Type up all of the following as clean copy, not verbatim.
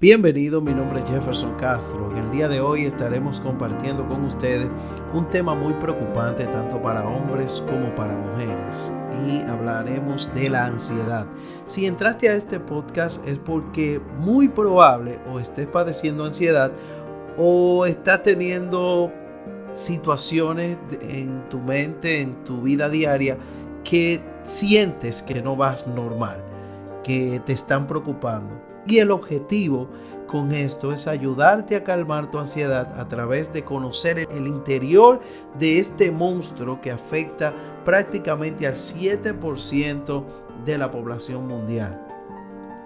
Bienvenido, mi nombre es Jefferson Castro. En el día de hoy estaremos compartiendo con ustedes un tema muy preocupante tanto para hombres como para mujeres y hablaremos de la ansiedad. Si entraste a este podcast es porque muy probable o estés padeciendo ansiedad o estás teniendo situaciones en tu mente, en tu vida diaria que sientes que no vas normal, que te están preocupando. Y el objetivo con esto es ayudarte a calmar tu ansiedad a través de conocer el interior de este monstruo que afecta prácticamente al 7% de la población mundial.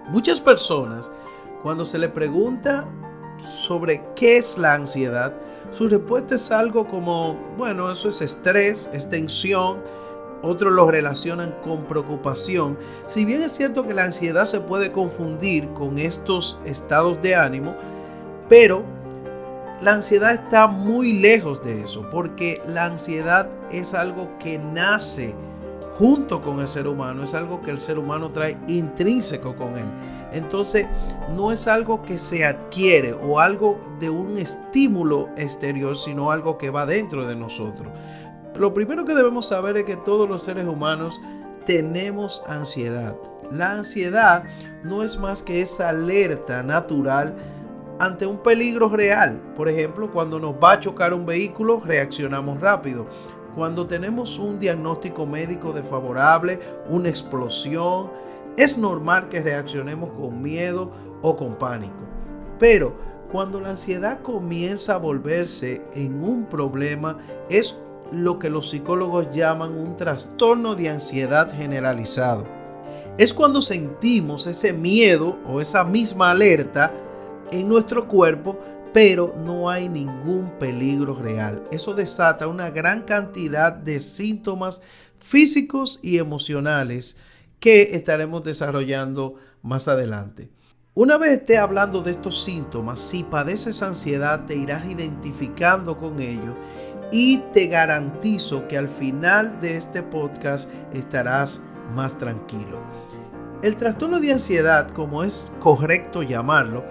Muchas personas, cuando se les pregunta sobre qué es la ansiedad, su respuesta es algo como, bueno, eso es estrés, es tensión. Otros lo relacionan con preocupación. Si bien es cierto que la ansiedad se puede confundir con estos estados de ánimo, pero la ansiedad está muy lejos de eso, porque la ansiedad es algo que nace junto con el ser humano, es algo que el ser humano trae intrínseco con él. Entonces, no es algo que se adquiere o algo de un estímulo exterior, sino algo que va dentro de nosotros. Lo primero que debemos saber es que todos los seres humanos tenemos ansiedad. La ansiedad no es más que esa alerta natural ante un peligro real. Por ejemplo, cuando nos va a chocar un vehículo, reaccionamos rápido. Cuando tenemos un diagnóstico médico desfavorable, una explosión, es normal que reaccionemos con miedo o con pánico. Pero cuando la ansiedad comienza a volverse en un problema, es lo que los psicólogos llaman un trastorno de ansiedad generalizado. Es cuando sentimos ese miedo o esa misma alerta en nuestro cuerpo, pero no hay ningún peligro real. Eso desata una gran cantidad de síntomas físicos y emocionales que estaremos desarrollando más adelante. Una vez esté hablando de estos síntomas, si padeces ansiedad, te irás identificando con ellos y te garantizo que al final de este podcast estarás más tranquilo. El trastorno de ansiedad, como es correcto llamarlo,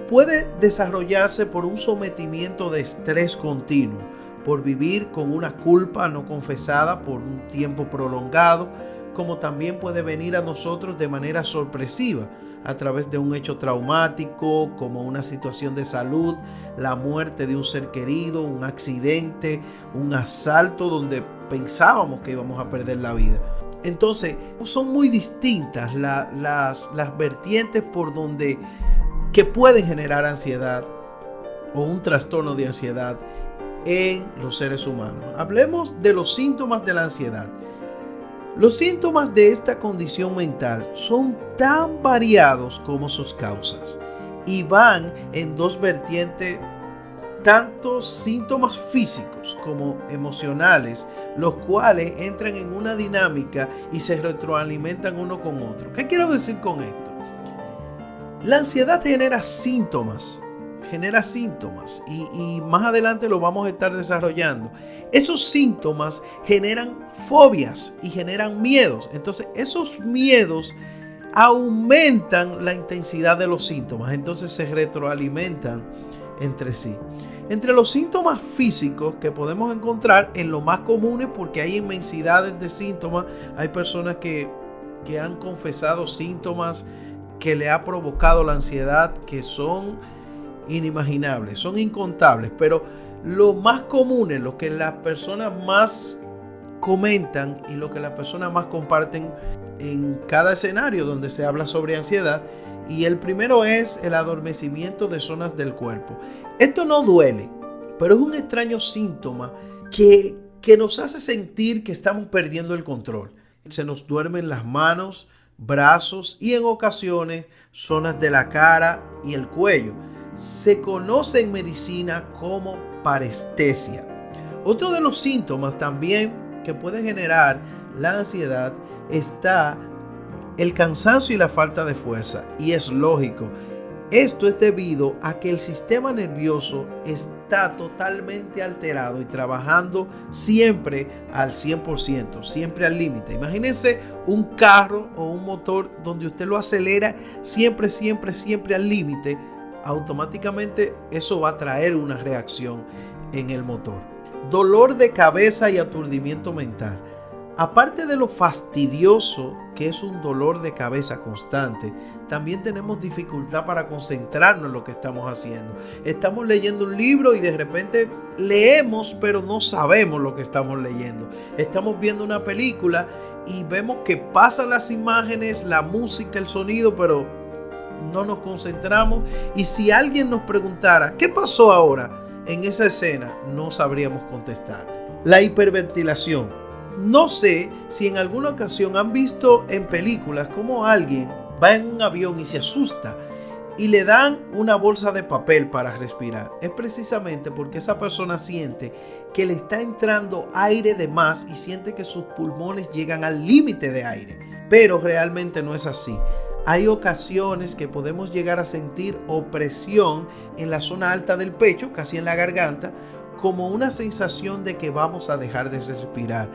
puede desarrollarse por un sometimiento de estrés continuo, por vivir con una culpa no confesada por un tiempo prolongado, como también puede venir a nosotros de manera sorpresiva, a través de un hecho traumático, como una situación de salud, la muerte de un ser querido, un accidente, un asalto donde pensábamos que íbamos a perder la vida. Entonces, son muy distintas las vertientes por donde que pueden generar ansiedad o un trastorno de ansiedad en los seres humanos. Hablemos de los síntomas de la ansiedad. Los síntomas de esta condición mental son tan variados como sus causas y van en dos vertientes, tanto síntomas físicos como emocionales, los cuales entran en una dinámica y se retroalimentan uno con otro. ¿Qué quiero decir con esto? La ansiedad genera síntomas y más adelante lo vamos a estar desarrollando. Esos síntomas generan fobias y generan miedos. Entonces esos miedos aumentan la intensidad de los síntomas. Entonces se retroalimentan entre sí. Entre los síntomas físicos que podemos encontrar en lo más comunes, porque hay inmensidades de síntomas, hay personas que han confesado síntomas que le ha provocado la ansiedad que son inimaginables, son incontables, pero lo más común, lo que las personas más comentan y lo que las personas más comparten en cada escenario donde se habla sobre ansiedad, y el primero es el adormecimiento de zonas del cuerpo. Esto no duele, pero es un extraño síntoma que nos hace sentir que estamos perdiendo el control. Se nos duermen las manos, brazos y en ocasiones zonas de la cara y el cuello. Se conoce en medicina como parestesia. Otro de los síntomas también que puede generar la ansiedad está el cansancio y la falta de fuerza. Y es lógico. Esto es debido a que el sistema nervioso está totalmente alterado y trabajando siempre al 100%, siempre al límite. Imagínense un carro o un motor donde usted lo acelera siempre al límite. automáticamente eso va a traer una reacción en el motor. Dolor de cabeza y aturdimiento mental. Aparte de lo fastidioso que es un dolor de cabeza constante, también tenemos dificultad para concentrarnos en lo que estamos haciendo. Estamos leyendo un libro y de repente leemos, pero no sabemos lo que estamos leyendo. Estamos viendo una película y vemos que pasan las imágenes, la música, el sonido, pero no nos concentramos. Y si alguien nos preguntara, ¿qué pasó ahora en esa escena? No sabríamos contestar. La hiperventilación. No sé si en alguna ocasión han visto en películas cómo alguien va en un avión y se asusta y le dan una bolsa de papel para respirar. Es precisamente porque esa persona siente que le está entrando aire de más y siente que sus pulmones llegan al límite de aire. Pero realmente no es así. Hay ocasiones que podemos llegar a sentir opresión en la zona alta del pecho, casi en la garganta, como una sensación de que vamos a dejar de respirar.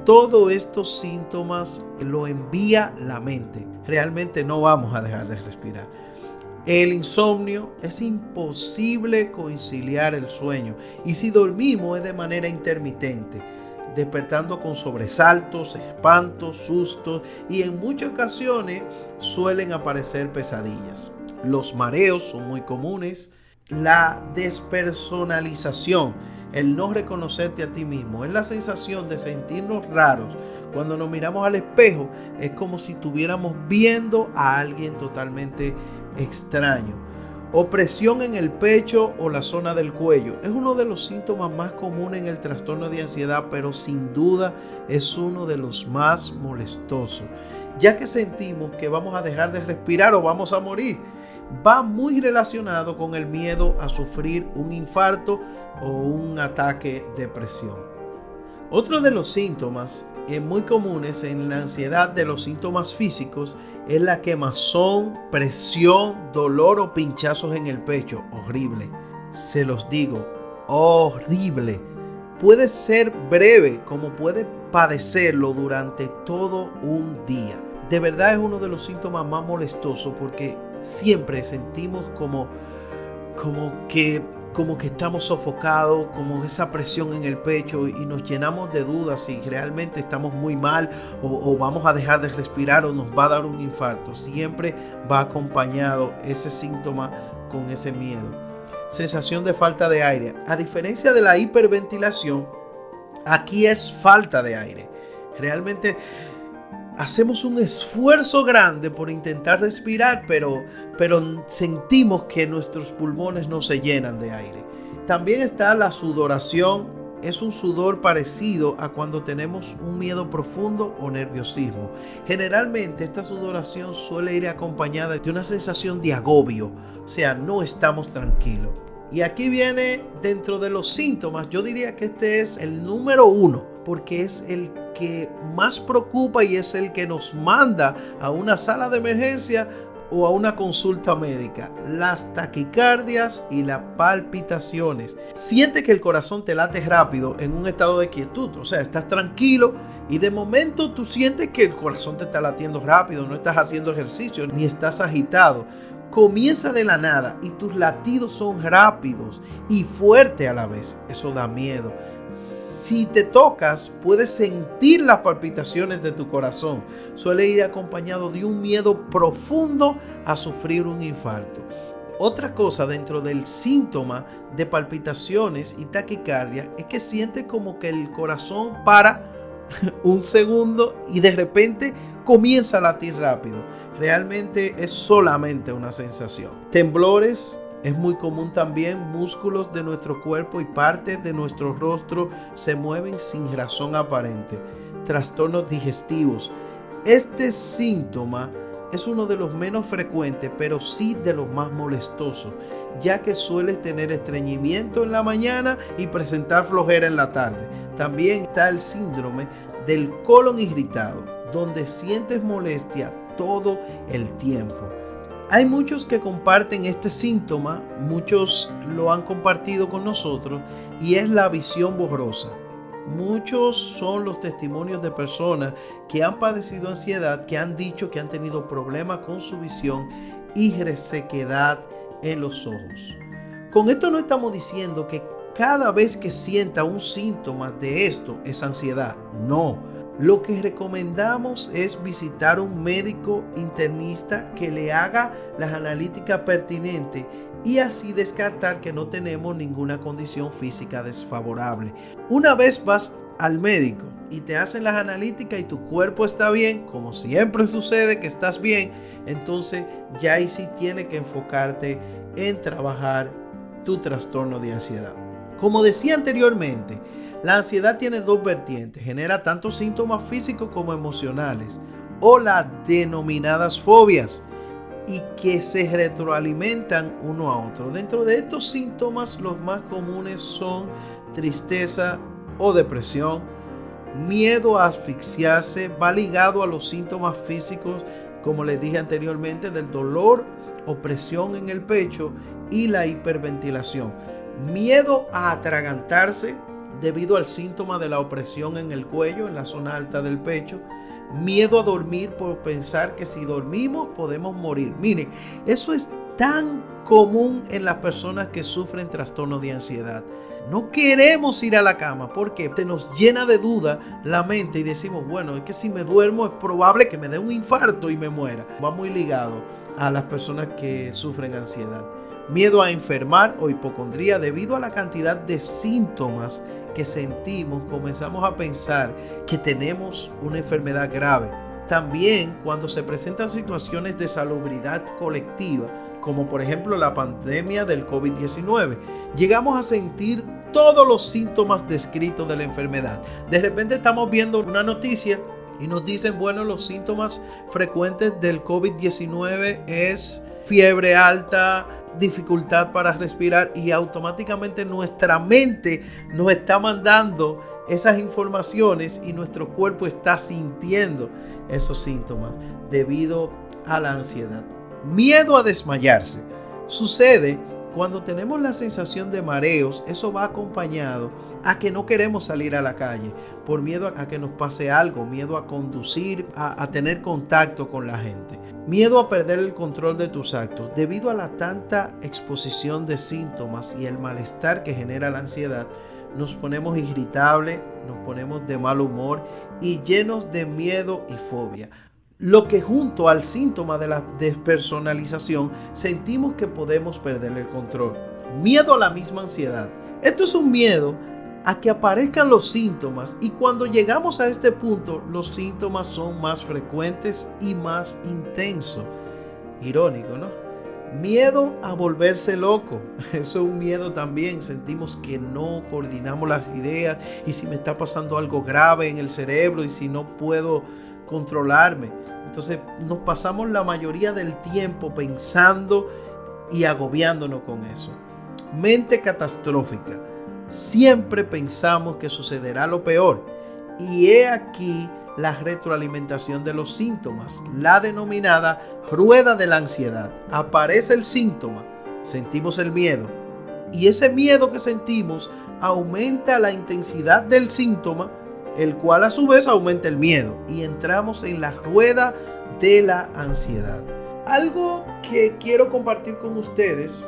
Todos estos síntomas lo envía la mente. Realmente no vamos a dejar de respirar. El insomnio, es imposible conciliar el sueño. Y si dormimos es de manera intermitente, despertando con sobresaltos, espantos, sustos y en muchas ocasiones suelen aparecer pesadillas. Los mareos son muy comunes. La despersonalización. El no reconocerte a ti mismo, es la sensación de sentirnos raros. Cuando nos miramos al espejo, es como si estuviéramos viendo a alguien totalmente extraño. Opresión en el pecho o la zona del cuello. Es uno de los síntomas más comunes en el trastorno de ansiedad, pero sin duda es uno de los más molestosos, ya que sentimos que vamos a dejar de respirar o vamos a morir. Va muy relacionado con el miedo a sufrir un infarto o un ataque de presión. Otro de los síntomas muy comunes en la ansiedad de los síntomas físicos es la quemazón, presión, dolor o pinchazos en el pecho. Horrible. Se los digo, horrible. Puede ser breve como puede padecerlo durante todo un día. De verdad es uno de los síntomas más molestosos porque siempre sentimos como que estamos sofocados, como esa presión en el pecho y nos llenamos de dudas si realmente estamos muy mal o vamos a dejar de respirar o nos va a dar un infarto. Siempre va acompañado ese síntoma con ese miedo. Sensación de falta de aire. A diferencia de la hiperventilación, aquí es falta de aire. Realmente hacemos un esfuerzo grande por intentar respirar, pero sentimos que nuestros pulmones no se llenan de aire. También está la sudoración. Es un sudor parecido a cuando tenemos un miedo profundo o nerviosismo. Generalmente esta sudoración suele ir acompañada de una sensación de agobio, o sea, no estamos tranquilos. Y aquí viene dentro de los síntomas, yo diría que este es el número 1, porque es el que más preocupa y es el que nos manda a una sala de emergencia o a una consulta médica. Las taquicardias y las palpitaciones. Siente que el corazón te late rápido en un estado de quietud, o sea, estás tranquilo y de momento tú sientes que el corazón te está latiendo rápido, no estás haciendo ejercicio ni estás agitado. Comienza de la nada y tus latidos son rápidos y fuertes a la vez. Eso da miedo. Si te tocas, puedes sentir las palpitaciones de tu corazón. Suele ir acompañado de un miedo profundo a sufrir un infarto. Otra cosa dentro del síntoma de palpitaciones y taquicardia es que sientes como que el corazón para un segundo y de repente comienza a latir rápido. Realmente es solamente una sensación. Temblores. Es muy común también. Músculos de nuestro cuerpo y partes de nuestro rostro se mueven sin razón aparente. Trastornos digestivos. Este síntoma es uno de los menos frecuentes, pero sí de los más molestosos, ya que sueles tener estreñimiento en la mañana y presentar flojera en la tarde. También está el síndrome del colon irritado, donde sientes molestia todo el tiempo. Hay muchos que comparten este síntoma, muchos lo han compartido con nosotros, y es la visión borrosa. Muchos son los testimonios de personas que han padecido ansiedad, que han dicho que han tenido problemas con su visión y resequedad en los ojos. Con esto no estamos diciendo que cada vez que sienta un síntoma de esto es ansiedad. No. Lo que recomendamos es visitar a un médico internista que le haga las analíticas pertinentes y así descartar que no tenemos ninguna condición física desfavorable. Una vez vas al médico y te hacen las analíticas y tu cuerpo está bien, como siempre sucede que estás bien, entonces ya ahí sí tienes que enfocarte en trabajar tu trastorno de ansiedad. Como decía anteriormente, la ansiedad tiene dos vertientes, genera tanto síntomas físicos como emocionales, o las denominadas fobias, y que se retroalimentan uno a otro. Dentro de estos síntomas, los más comunes son tristeza o depresión, miedo a asfixiarse, va ligado a los síntomas físicos, como les dije anteriormente, del dolor o presión en el pecho y la hiperventilación. Miedo a atragantarse debido al síntoma de la opresión en el cuello, en la zona alta del pecho. Miedo a dormir por pensar que si dormimos podemos morir. Miren, eso es tan común en las personas que sufren trastorno de ansiedad. No queremos ir a la cama porque se nos llena de duda la mente y decimos, bueno, es que si me duermo es probable que me dé un infarto y me muera. Va muy ligado a las personas que sufren ansiedad. Miedo a enfermar o hipocondría debido a la cantidad de síntomas que sentimos, comenzamos a pensar que tenemos una enfermedad grave. También cuando se presentan situaciones de salubridad colectiva, como por ejemplo la pandemia del COVID-19, llegamos a sentir todos los síntomas descritos de la enfermedad. De repente estamos viendo una noticia y nos dicen, bueno, los síntomas frecuentes del COVID-19 es fiebre alta, dificultad para respirar, y automáticamente nuestra mente nos está mandando esas informaciones y nuestro cuerpo está sintiendo esos síntomas debido a la ansiedad. Miedo a desmayarse. Sucede cuando tenemos la sensación de mareos, eso va acompañado a que no queremos salir a la calle por miedo a que nos pase algo, miedo a conducir, a tener contacto con la gente. Miedo a perder el control de tus actos. Debido a la tanta exposición de síntomas y el malestar que genera la ansiedad, nos ponemos irritables, nos ponemos de mal humor y llenos de miedo y fobia. Lo que junto al síntoma de la despersonalización sentimos que podemos perder el control. Miedo a la misma ansiedad. Esto es un miedo a que aparezcan los síntomas, y cuando llegamos a este punto los síntomas son más frecuentes y más intensos. Irónico, ¿no? Miedo a volverse loco. Eso es un miedo también. Sentimos que no coordinamos las ideas y si me está pasando algo grave en el cerebro y si no puedo controlarme. Entonces nos pasamos la mayoría del tiempo pensando y agobiándonos con eso. Mente catastrófica. Siempre pensamos que sucederá lo peor, y he aquí la retroalimentación de los síntomas, la denominada rueda de la ansiedad. Aparece el síntoma, sentimos el miedo, y ese miedo que sentimos aumenta la intensidad del síntoma, el cual a su vez aumenta el miedo, y entramos en la rueda de la ansiedad. Algo que quiero compartir con ustedes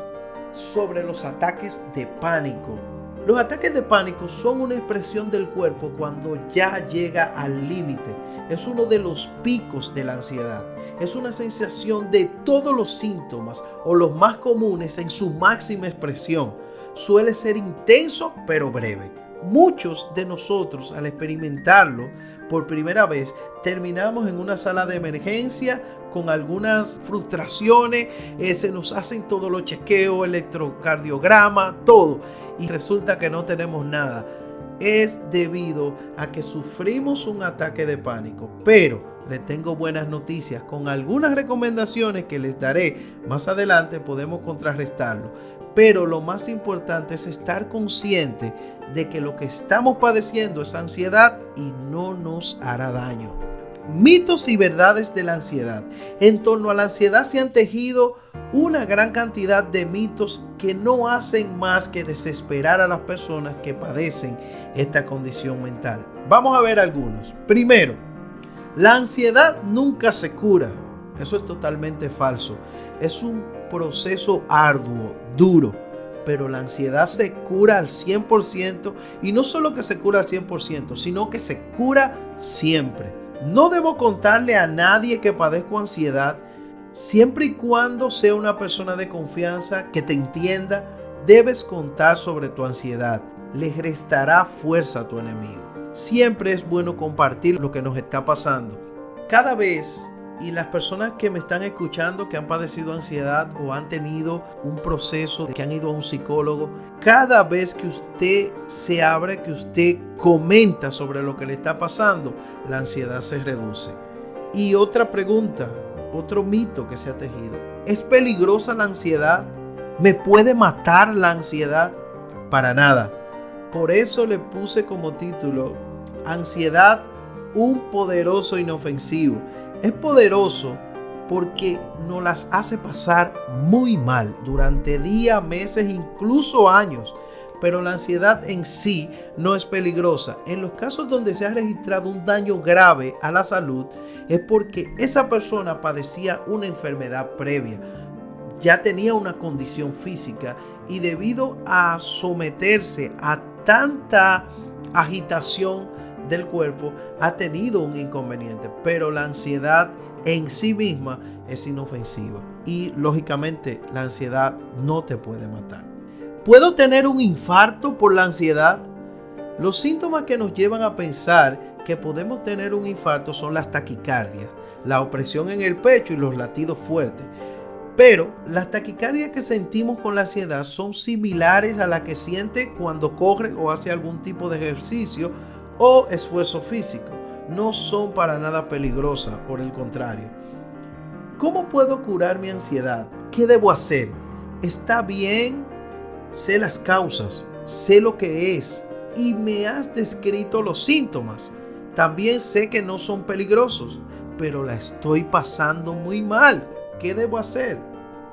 sobre los ataques de pánico. Los ataques de pánico son una expresión del cuerpo cuando ya llega al límite. Es uno de los picos de la ansiedad. Es una sensación de todos los síntomas o los más comunes en su máxima expresión. Suele ser intenso pero breve. Muchos de nosotros, al experimentarlo por primera vez, terminamos en una sala de emergencia con algunas frustraciones, se nos hacen todos los chequeos, electrocardiograma, todo, y resulta que no tenemos nada. Es debido a que sufrimos un ataque de pánico, pero les tengo buenas noticias. Con algunas recomendaciones que les daré más adelante podemos contrarrestarlo, pero lo más importante es estar consciente de que lo que estamos padeciendo es ansiedad y no nos hará daño. Mitos y verdades de la ansiedad. En torno a la ansiedad se han tejido una gran cantidad de mitos que no hacen más que desesperar a las personas que padecen esta condición mental. Vamos a ver algunos. Primero, la ansiedad nunca se cura. Eso es totalmente falso. Es un proceso arduo, duro, pero la ansiedad se cura al 100% y no solo que se cura al 100%, sino que se cura siempre. No debo contarle a nadie que padezco ansiedad, siempre y cuando sea una persona de confianza que te entienda. Debes contar sobre tu ansiedad. Le restará fuerza a tu enemigo. Siempre es bueno compartir lo que nos está pasando. Cada vez, y las personas que me están escuchando que han padecido ansiedad o han tenido un proceso de que han ido a un psicólogo, cada vez que usted se abre, que usted comenta sobre lo que le está pasando, la ansiedad se reduce. Y otra pregunta, otro mito que se ha tejido: ¿es peligrosa la ansiedad? ¿Me puede matar la ansiedad? Para nada. Por eso le puse como título: Ansiedad, un poderoso inofensivo. Es poderoso porque nos las hace pasar muy mal durante días, meses, incluso años. Pero la ansiedad en sí no es peligrosa. En los casos donde se ha registrado un daño grave a la salud, es porque esa persona padecía una enfermedad previa, ya tenía una condición física y debido a someterse a tanta agitación del cuerpo ha tenido un inconveniente. Pero la ansiedad en sí misma es inofensiva y lógicamente la ansiedad no te puede matar. ¿Puedo tener un infarto por la ansiedad? Los síntomas que nos llevan a pensar que podemos tener un infarto son las taquicardias, la opresión en el pecho y los latidos fuertes. Pero las taquicardias que sentimos con la ansiedad son similares a las que siente cuando corre o hace algún tipo de ejercicio o esfuerzo físico. No son para nada peligrosas, por el contrario. ¿Cómo puedo curar mi ansiedad? ¿Qué debo hacer? Está bien, sé las causas, sé lo que es y me has descrito los síntomas. También sé que no son peligrosos, pero la estoy pasando muy mal. ¿Qué debo hacer?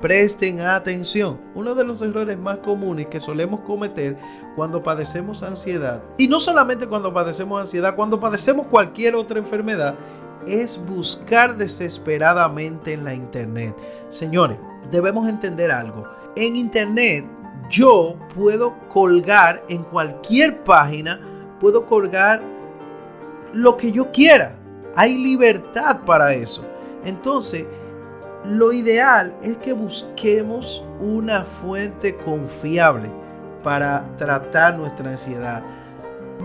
Presten atención. Uno de los errores más comunes que solemos cometer cuando padecemos ansiedad, y no solamente cuando padecemos ansiedad, cuando padecemos cualquier otra enfermedad, es buscar desesperadamente en la internet. Señores, debemos entender algo. En internet yo puedo colgar en cualquier página, puedo colgar lo que yo quiera. Hay libertad para eso. Entonces, lo ideal es que busquemos una fuente confiable para tratar nuestra ansiedad.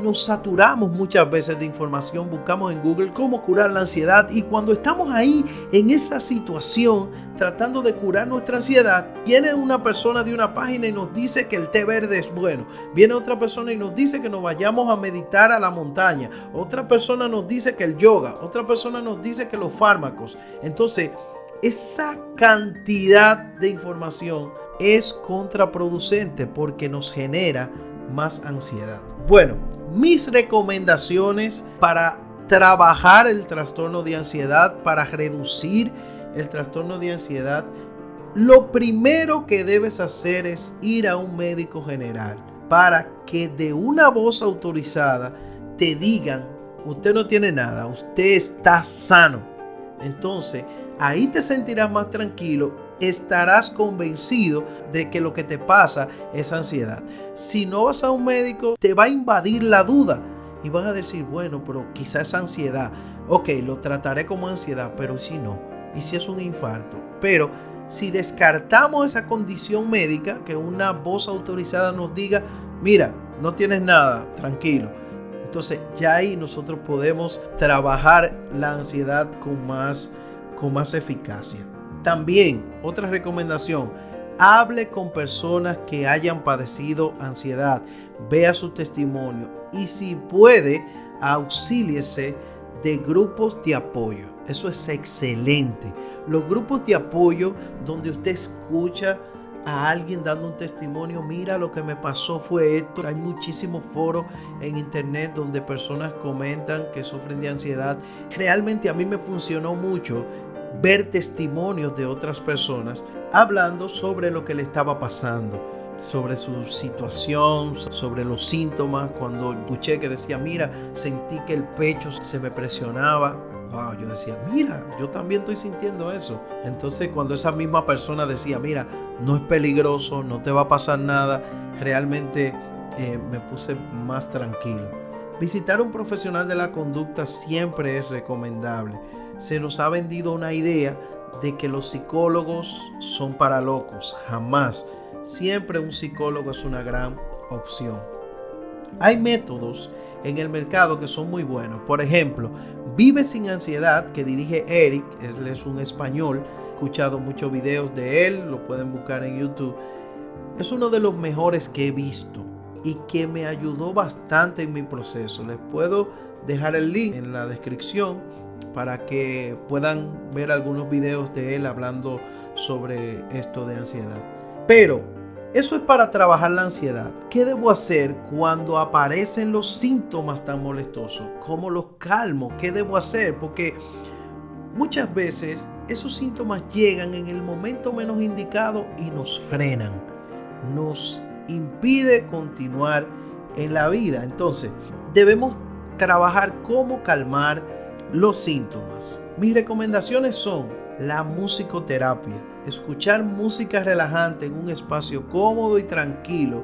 Nos saturamos muchas veces de información, buscamos en Google cómo curar la ansiedad y cuando estamos ahí en esa situación tratando de curar nuestra ansiedad, viene una persona de una página y nos dice que el té verde es bueno, viene otra persona y nos dice que nos vayamos a meditar a la montaña, otra persona nos dice que el yoga, otra persona nos dice que los fármacos. Entonces, esa cantidad de información es contraproducente porque nos genera más ansiedad. Bueno, mis recomendaciones para trabajar el trastorno de ansiedad, para reducir el trastorno de ansiedad: lo primero que debes hacer es ir a un médico general para que de una voz autorizada te digan: usted no tiene nada, usted está sano. Entonces, ahí te sentirás más tranquilo, estarás convencido de que lo que te pasa es ansiedad. Si no vas a un médico, te va a invadir la duda y vas a decir: bueno, pero quizás es ansiedad. Ok, lo trataré como ansiedad, pero si no, y si es un infarto. Pero si descartamos esa condición médica, que una voz autorizada nos diga: mira, no tienes nada, tranquilo. Entonces ya ahí nosotros podemos trabajar la ansiedad con más eficacia. También, otra recomendación: hable con personas que hayan padecido ansiedad, vea su testimonio y si puede, auxíliese de grupos de apoyo. Eso es excelente. Los grupos de apoyo donde usted escucha a alguien dando un testimonio: mira, lo que me pasó fue esto. Hay muchísimos foros en internet donde personas comentan que sufren de ansiedad. Realmente a mí me funcionó mucho ver testimonios de otras personas hablando sobre lo que le estaba pasando, sobre su situación, sobre los síntomas. Cuando escuché que decía: mira, sentí que el pecho se me presionaba, wow, yo decía, mira, yo también estoy sintiendo eso. Entonces cuando esa misma persona decía, mira, no es peligroso, no te va a pasar nada, realmente me puse más tranquilo. Visitar a un profesional de la conducta siempre es recomendable. Se nos ha vendido una idea de que los psicólogos son para locos. Jamás. Siempre un psicólogo es una gran opción. Hay métodos en el mercado que son muy buenos. Por ejemplo, Vive sin ansiedad, que dirige Eric. Él es un español. He escuchado muchos videos de él. Lo pueden buscar en YouTube. Es uno de los mejores que he visto y que me ayudó bastante en mi proceso. Les puedo dejar el link en la descripción para que puedan ver algunos videos de él hablando sobre esto de ansiedad. Pero eso es para trabajar la ansiedad. ¿Qué debo hacer cuando aparecen los síntomas tan molestosos? ¿Cómo los calmo? ¿Qué debo hacer? Porque muchas veces esos síntomas llegan en el momento menos indicado y nos frenan. Nos impide continuar en la vida. Entonces, debemos trabajar cómo calmar los síntomas. Mis recomendaciones son la musicoterapia, escuchar música relajante en un espacio cómodo y tranquilo,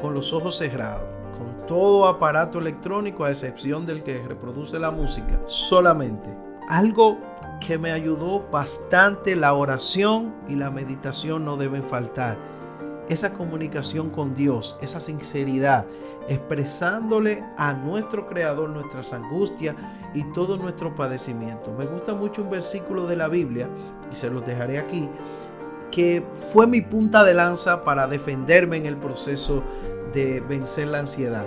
con los ojos cerrados, con todo aparato electrónico a excepción del que reproduce la música, solamente. Algo que me ayudó bastante, la oración y la meditación no deben faltar. Esa comunicación con Dios, esa sinceridad, expresándole a nuestro Creador nuestras angustias y todo nuestro padecimiento. Me gusta mucho un versículo de la Biblia, y se los dejaré aquí, que fue mi punta de lanza para defenderme en el proceso de vencer la ansiedad.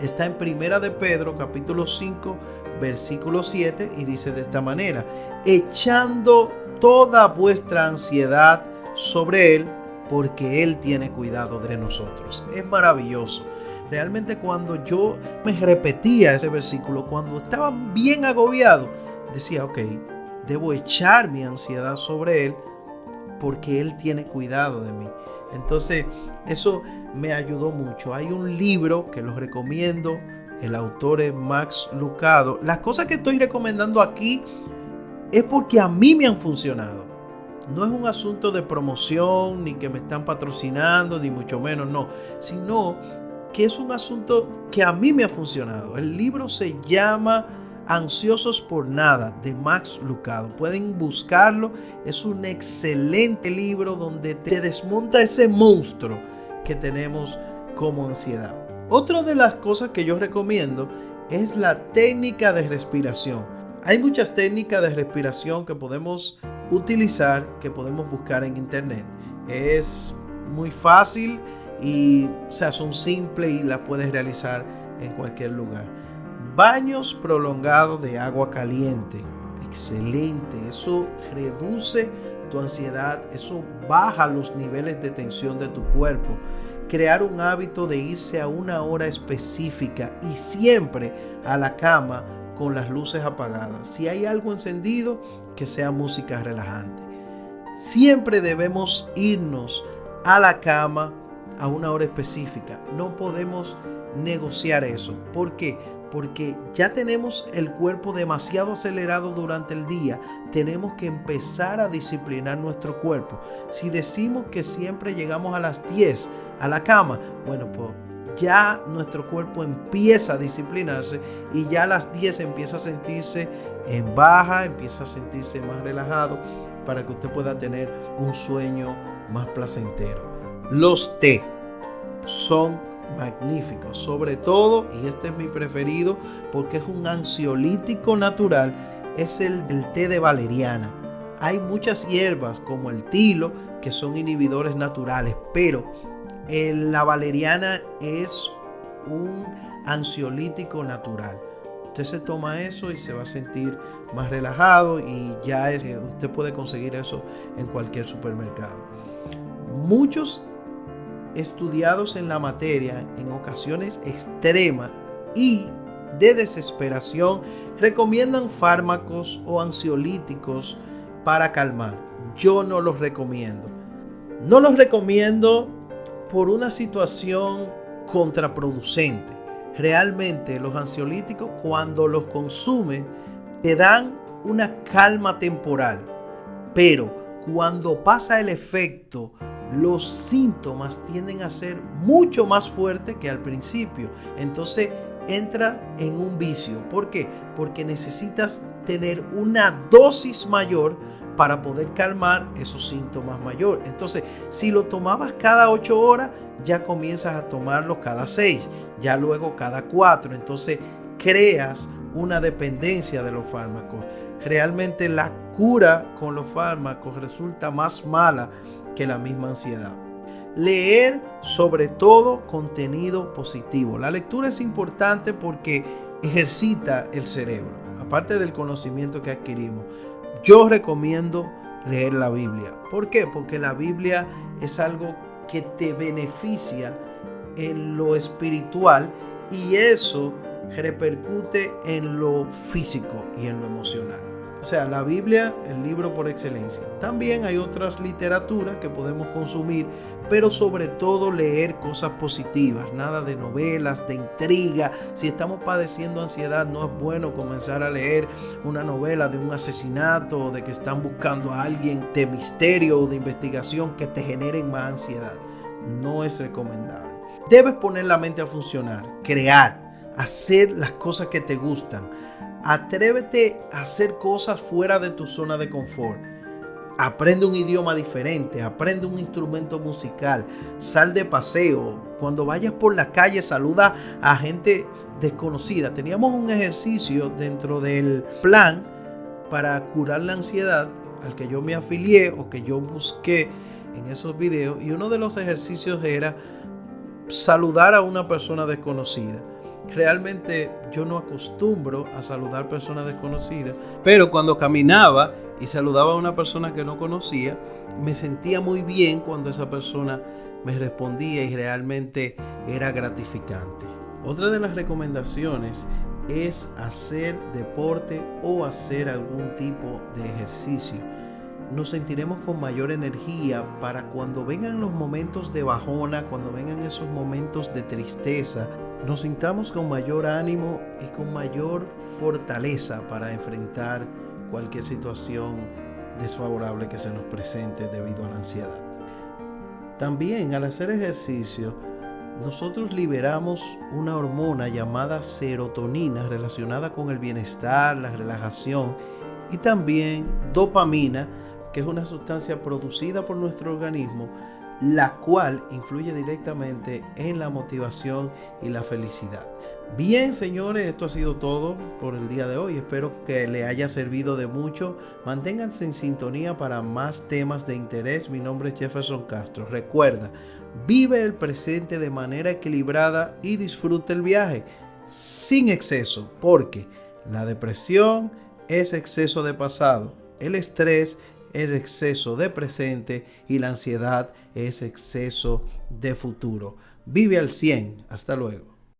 Está en Primera de Pedro, capítulo 5, versículo 7, y dice de esta manera: echando toda vuestra ansiedad sobre Él, porque Él tiene cuidado de nosotros. Es maravilloso. Realmente cuando yo me repetía ese versículo, cuando estaba bien agobiado, decía, ok, debo echar mi ansiedad sobre Él, porque Él tiene cuidado de mí. Entonces, eso me ayudó mucho. Hay un libro que los recomiendo, el autor es Max Lucado. Las cosas que estoy recomendando aquí es porque a mí me han funcionado. No es un asunto de promoción, ni que me están patrocinando, ni mucho menos, no. Sino que es un asunto que a mí me ha funcionado. El libro se llama Ansiosos por Nada, de Max Lucado. Pueden buscarlo. Es un excelente libro donde te desmonta ese monstruo que tenemos como ansiedad. Otra de las cosas que yo recomiendo es la técnica de respiración. Hay muchas técnicas de respiración que podemos utilizar, que podemos buscar en internet. Es muy fácil y son simples y las puedes realizar en cualquier lugar. Baños prolongados de agua caliente. Excelente. Eso reduce tu ansiedad. Eso baja los niveles de tensión de tu cuerpo. Crear un hábito de irse a una hora específica y siempre a la cama con las luces apagadas. Si hay algo encendido, que sea música relajante. Siempre debemos irnos a la cama a una hora específica. No podemos negociar eso. ¿Por qué? Porque ya tenemos el cuerpo demasiado acelerado durante el día. Tenemos que empezar a disciplinar nuestro cuerpo. Si decimos que siempre llegamos a las 10 a la cama, bueno, pues ya nuestro cuerpo empieza a disciplinarse y ya a las 10 empieza a sentirse en baja, empieza a sentirse más relajado para que usted pueda tener un sueño más placentero. Los té son magníficos, sobre todo, y este es mi preferido porque es un ansiolítico natural, es el té de valeriana. Hay muchas hierbas como el tilo que son inhibidores naturales, pero la valeriana es un ansiolítico natural. Usted se toma eso y se va a sentir más relajado y usted puede conseguir eso en cualquier supermercado. Muchos estudiados en la materia, en ocasiones extremas y de desesperación, recomiendan fármacos o ansiolíticos para calmar. Yo no los recomiendo. No los recomiendo por una situación contraproducente. Realmente los ansiolíticos, cuando los consumen, te dan una calma temporal, pero cuando pasa el efecto, los síntomas tienden a ser mucho más fuertes que al principio. Entonces entra en un vicio. ¿Por qué? Porque necesitas tener una dosis mayor para poder calmar esos síntomas mayores. Entonces, si lo tomabas cada 8 horas, ya comienzas a tomarlo cada 6, ya luego cada 4. Entonces, creas una dependencia de los fármacos. Realmente la cura con los fármacos resulta más mala que la misma ansiedad. Leer sobre todo contenido positivo. La lectura es importante porque ejercita el cerebro, aparte del conocimiento que adquirimos. Yo recomiendo leer la Biblia. ¿Por qué? Porque la Biblia es algo que te beneficia en lo espiritual y eso repercute en lo físico y en lo emocional. O sea, la Biblia, el libro por excelencia. También hay otras literaturas que podemos consumir, pero sobre todo leer cosas positivas, nada de novelas, de intriga. Si estamos padeciendo ansiedad, no es bueno comenzar a leer una novela de un asesinato o de que están buscando a alguien, de misterio o de investigación que te generen más ansiedad. No es recomendable. Debes poner la mente a funcionar, crear, hacer las cosas que te gustan. Atrévete a hacer cosas fuera de tu zona de confort. Aprende un idioma diferente, aprende un instrumento musical, sal de paseo. Cuando vayas por la calle, saluda a gente desconocida. Teníamos un ejercicio dentro del plan para curar la ansiedad al que yo me afilié o que yo busqué en esos videos, y uno de los ejercicios era saludar a una persona desconocida. Realmente yo no acostumbro a saludar personas desconocidas, pero cuando caminaba y saludaba a una persona que no conocía, me sentía muy bien cuando esa persona me respondía y realmente era gratificante. Otra de las recomendaciones es hacer deporte o hacer algún tipo de ejercicio. Nos sentiremos con mayor energía para cuando vengan los momentos de bajona, cuando vengan esos momentos de tristeza, nos sintamos con mayor ánimo y con mayor fortaleza para enfrentar cualquier situación desfavorable que se nos presente debido a la ansiedad. También al hacer ejercicio, nosotros liberamos una hormona llamada serotonina relacionada con el bienestar, la relajación, y también dopamina, que es una sustancia producida por nuestro organismo, la cual influye directamente en la motivación y la felicidad. Bien, señores, esto ha sido todo por el día de hoy. Espero que le haya servido de mucho. Manténganse en sintonía para más temas de interés. Mi nombre es Jefferson Castro. Recuerda, vive el presente de manera equilibrada y disfruta el viaje sin exceso, porque la depresión es exceso de pasado, el estrés es exceso de presente y la ansiedad es exceso de futuro. Vive al 100. Hasta luego.